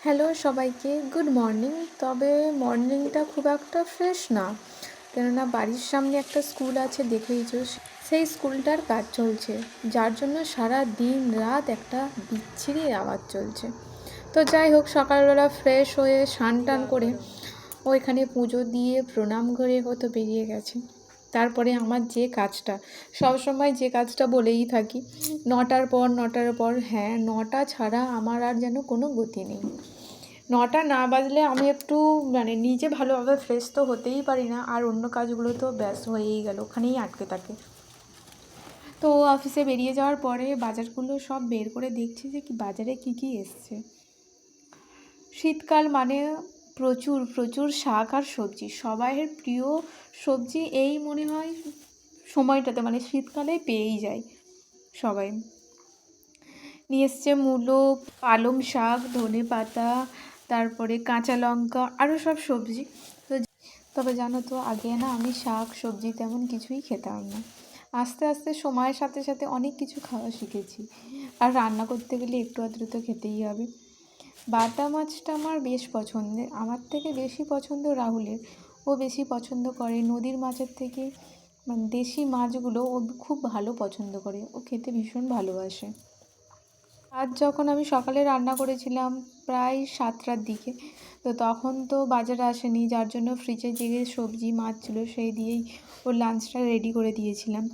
Hello সবাইকে, good morning. তবে মর্নিংটা খুব একটা ফ্রেশ না, কেননা বাড়ির সামনে একটা স্কুল আছে দেখেইছো, সেই স্কুলটার কাজ চলছে, যার জন্য সারা দিন রাত একটা বিচ্ছিরি আওয়াজ চলছে। তো যাই হোক, সকালবেলা ফ্রেশ হয়ে স্নান টান করে ওইখানে পুজো দিয়ে প্রণাম করে হয়তো বেরিয়ে গেছে। তারপরে আমার যে কাজটা, সবসময় যে কাজটা বলেই থাকি, নটার পর হ্যাঁ, 9টা ছাড়া আমার আর যেন কোনো গতি নেই। 9টা না বাজলে আমি একটু নিজে ভালোভাবে ফ্রেশ তো হতেই পারি না, আর অন্য কাজগুলো তো ব্যাস হয়েই গেল, ওখানেই আটকে থাকে। তো অফিসে বেরিয়ে যাওয়ার পরে বাজারগুলো সব বের করে দেখছি যে কি বাজারে কি এসছে। শীতকাল মানে প্রচুর প্রচুর শাক আর সবজি, সবাইয়ের প্রিয় সবজি এই মনে হয় সময়টাতে, মানে শীতকালে পেয়েই যায় সবাই। নিয়ে এসছে মূলো, পালং শাক, ধনে পাতা, তারপরে কাঁচা লঙ্কা, আরও সব সবজি। তো তবে জানো তো, আগে না আমি শাক সবজি তেমন কিছুই খেতাম না। আস্তে আস্তে সময়ের সাথে সাথে অনেক কিছু খাওয়া শিখেছি, আর রান্না করতে গেলে একটু আধটু তো খেতেই হবে। বাটা মাছটা আমার বেশ পছন্দের, আমার থেকে বেশি পছন্দ রাহুলের। ও বেশি পছন্দ করে নদীর মাছের থেকে, মানে দেশি মাছগুলো ও খুব ভালো পছন্দ করে, ও খেতে ভীষণ ভালোবাসে। আজ যখন আমি সকালে রান্না করেছিলাম প্রায় 7টার দিকে, তো তখন তো বাজার আসেনি, যার জন্য ফ্রিজে যে সবজি মাছ ছিল সেই দিয়েই ওর লাঞ্চটা রেডি করে দিয়েছিলাম।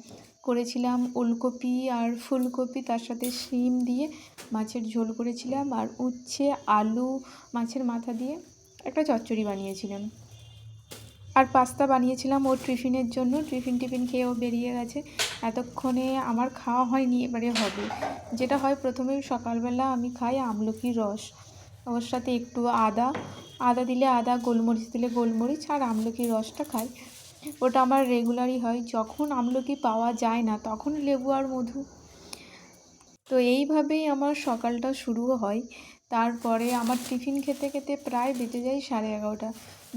করেছিলাম ওলকপি আর ফুলকপি, তার সাথে শিম দিয়ে মাছের ঝোল করেছিলাম, আর উচ্ছে আলু মাছের মাথা দিয়ে একটা চচ্চড়ি বানিয়েছিলাম। আর পাস্তা বানিয়েছিলাম ওর টিফিনের জন্য, টিফিন খেয়ে ও বেরিয়ে গেছে। এতক্ষণে আমার খাওয়া হয়নি, এবারে হবে। যেটা হয়, প্রথমে সকালবেলা আমি খাই আমলকির রস, ওর সাথে একটু আদা দিলে আদা, গোলমরিচ দিলে গোলমরিচ, আর আমলকির রসটা খাই। ওটা আমার রেগুলারই হয়। যখন আমলকি পাওয়া যায় না তখন লেবু আর মধু। তো এইভাবেই আমার সকালটা শুরু হয়। তারপরে আমার টিফিন খেতে খেতে প্রায় বেজে যায় 11:30।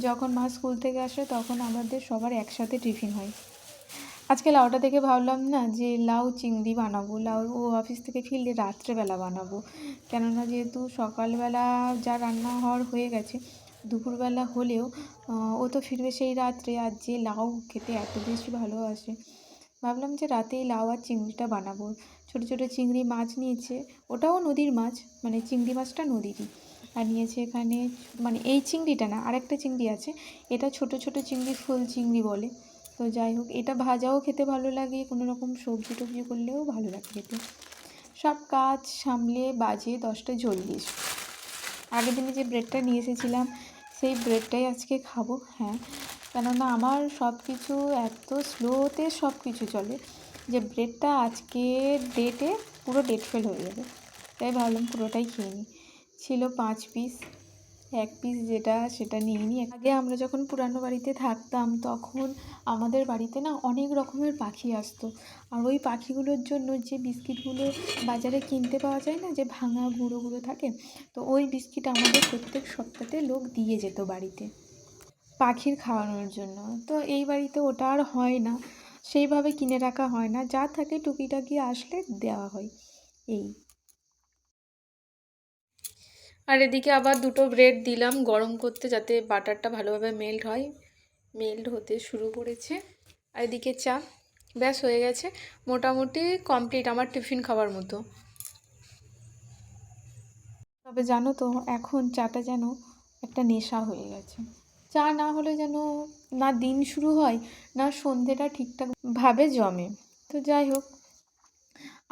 যখন মা স্কুল থেকে আসে তখন আমাদের সবার একসাথে টিফিন হয়। আজকে লাউটা দেখে ভাবলাম না যে লাউ চিংড়ি বানাবো, লাউ ও অফিস থেকে ফিরলে রাত্রেবেলা বানাবো, কেননা যেহেতু সকালবেলা যা রান্না হওয়ার হয়ে গেছে, দুপুরবেলা হলেও ও তো ফিরবে সেই রাত্রে, আর যে লাউ খেতে এত বেশি ভালোবাসে, ভাবলাম যে রাতেই লাউ আর চিংড়িটা বানাবো। ছোটো ছোটো চিংড়ি মাছ নিয়েছে, ওটাও নদীর মাছ, মানে চিংড়ি মাছটা নদীরই। আর নিয়েছে এখানে, মানে এই চিংড়িটা না, আরেকটা চিংড়ি আছে, এটা ছোট ছোট চিংড়ি, ফুল চিংড়ি বলে। তো যাই হোক, এটা ভাজাও খেতে ভালো লাগে, কোনো রকম সবজি টবজি করলেও ভালো লাগে খেতে। সব কাজ সামলে বাজে 10টা 40। আগের দিনে যে ব্রেডটা নিয়ে এসেছিলাম সেই ব্রেডটাই আজকে খাবো। হ্যাঁ, কেননা আমার সব কিছু এত স্লোতে সব কিছু চলে যে ব্রেডটা আজকের ডেটে পুরো ডেট ফেল হয়ে যাবে, তাই ভাবলাম পুরোটাই খেয়ে নিই। ছিল 5 পিস, 1 পিস যেটা সেটা নিয়ে নিই। আগে আমরা যখন পুরানো বাড়িতে থাকতাম তখন আমাদের বাড়িতে না অনেক রকমের পাখি আসতো, আর ওই পাখিগুলোর জন্য যে বিস্কিটগুলো বাজারে কিনতে পাওয়া যায় না, যে ভাঙা গুঁড়ো গুঁড়ো থাকে, তো ওই বিস্কিট আমাদের প্রত্যেক সপ্তাহে লোক দিয়ে যেত বাড়িতে পাখির খাওয়ানোর জন্য। তো এই বাড়িতে ওটা আর হয় না, সেইভাবে কিনে রাখা হয় না, যা থাকে টুকিটাকি আসলে দেওয়া হয় এই। আর এদিকে আবার 2টো ব্রেড দিলাম গরম করতে, যাতে বাটারটা ভালোভাবে মেল্ট হয়। মেল্ট হতে শুরু করেছে। আর এদিকে চা, ব্যাস হয়ে গেছে, মোটামুটি কমপ্লিট আমার টিফিন খাওয়ার মতো। তবে জানো তো, এখন চাটা যেন একটা নেশা হয়ে গেছে। চা না হলে যেন না দিন শুরু হয়, না সন্ধেটা ঠিকঠাকভাবে জমে। তো যাই হোক,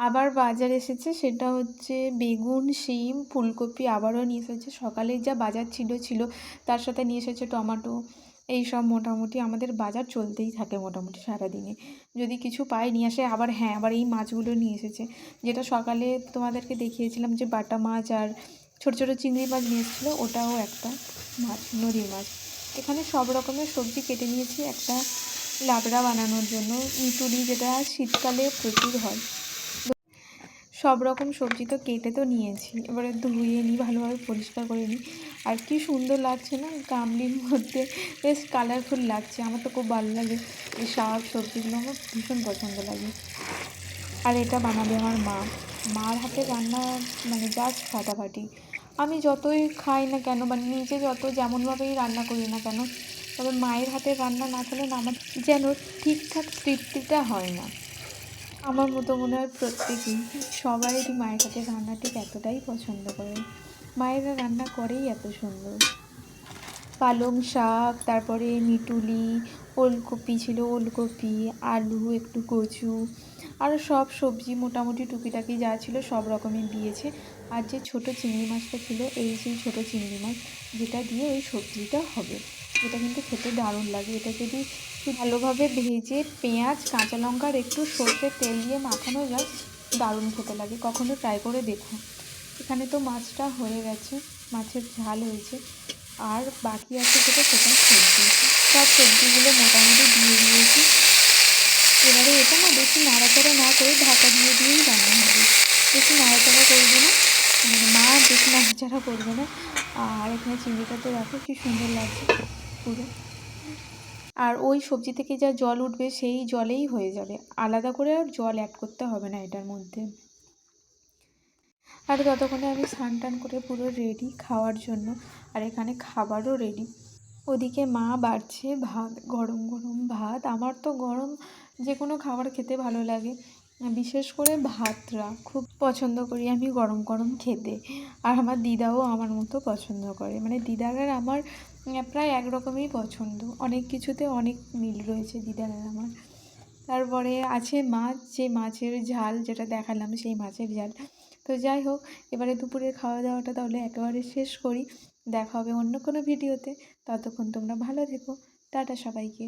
আবার বাজার এসেছে, সেটা হচ্ছে বেগুন, শিম, ফুলকপি আবারও নিয়ে এসেছে। সকালে যা বাজার ছিল তার সাথে নিয়ে এসেছে টমেটো। এই সব মোটামুটি আমাদের বাজার চলতেই থাকে মোটামুটি সারাদিনে, যদি কিছু পাই নিয়ে আসে। আবার হ্যাঁ, আবার এই মাছগুলো নিয়ে এসেছে, যেটা সকালে তোমাদেরকে দেখিয়েছিলাম যে বাটা মাছ আর ছোটো ছোটো চিংড়ি মাছ নিয়ে এসেছিলো, ওটাও একটা মাছ, নদীর মাছ। এখানে সব রকমের সবজি কেটে নিয়েছি একটা লাবড়া বানানোর জন্য, ইঁচুড়ি যেটা শীতকালে প্রচুর হয়। সব রকম সবজি তো কেটে তো নিয়েছি, এবারে ধুয়ে নিই, ভালোভাবে পরিষ্কার করে নিই। আর কি সুন্দর লাগছে না গামলির মধ্যে, বেশ কালারফুল লাগছে। আমার তো খুব ভালো লাগে, এই শাক সবজিগুলো আমার ভীষণ পছন্দ লাগে। আর এটা বানাবে আমার মা, মার হাতে রান্না মানে জাস্ট ফাটাফাটি। আমি যতই খাই না কেন বা নিজে যত যেমনভাবেই রান্না করি না কেন, তবে মায়ের হাতের রান্না না খেলে না আমার যেন ঠিকঠাক তৃপ্তিটা হয় না। আমার মতো মনে হয় প্রত্যেকেই, সবাইরই মায়ের হাতের রান্না ঠিক এতটাই পছন্দ করে। মায়েরা রান্না করেই এত সুন্দর। পালং শাক, তারপরে মিটুলি, ওলকপি ছিল, ওলকপি, আলু, একটু কচু, আরও সব সবজি মোটামুটি টুকিটাকি যা ছিল সব রকমই দিয়েছে। আর যে ছোটো চিংড়ি মাছটা ছিল, এই সেই ছোটো চিংড়ি মাছ যেটা দিয়ে ওই সবজিটা হবে, এটা কিন্তু খেতে দারুণ লাগে। এটা যদি একটু ভালোভাবে ভেজে পেঁয়াজ, কাঁচা লঙ্কা আর একটু সর্ষের তেল দিয়ে মাখানো যায়, দারুণ খেতে লাগে। কখনো ট্রাই করে দেখো। এখানে তো মাছটা হয়ে গেছে, মাছের ঝাল হয়েছে, আর বাকি আছে যেটা সেটা সবজি। সব সবজিগুলো মোটামুটি দিয়ে দিয়েছি। এবারে এটা না বেশি নাড়াচাড়া না করে ঢাকা দিয়ে দিয়েই রান্না হবে। বেশি নাড়াচাড়া করবে না, মানে মা বেশি নাড়াচাড়া করবে না। আর এখানে চিংড়িটা তো দেখো কি সুন্দর লাগছে পুরো। আর ওই সবজি থেকে যা জল উঠবে সেই জলেই হয়ে যাবে, আলাদা করে আর জল অ্যাড করতে হবে না এটার মধ্যে। আর ততক্ষণে আমি স্নান টান করে পুরো রেডি খাওয়ার জন্য, আর এখানে খাবারও রেডি। ওদিকে মা বাড়ছে ভাত, গরম গরম ভাত। আমার তো গরম যে কোনো খাবার খেতে ভালো লাগে, বিশেষ করে ভাতটা খুব পছন্দ করি আমি গরম গরম খেতে। আর আমার দিদাও আমার মতো পছন্দ করে, মানে দিদার আর আমার প্রায় একরকমই পছন্দ, অনেক কিছুতে অনেক মিল রয়েছে দিদার আর আমার। তারপরে আছে মাছ, যে মাছের ঝাল যেটা দেখালাম সেই মাছের ঝাল। তো যাই হোক, এবারে দুপুরের খাওয়া দাওয়াটা তাহলে একেবারে শেষ করি। দেখা হবে অন্য কোনো ভিডিওতে। ততক্ষণ তোমরা ভালো থেকো। টাটা সবাইকে।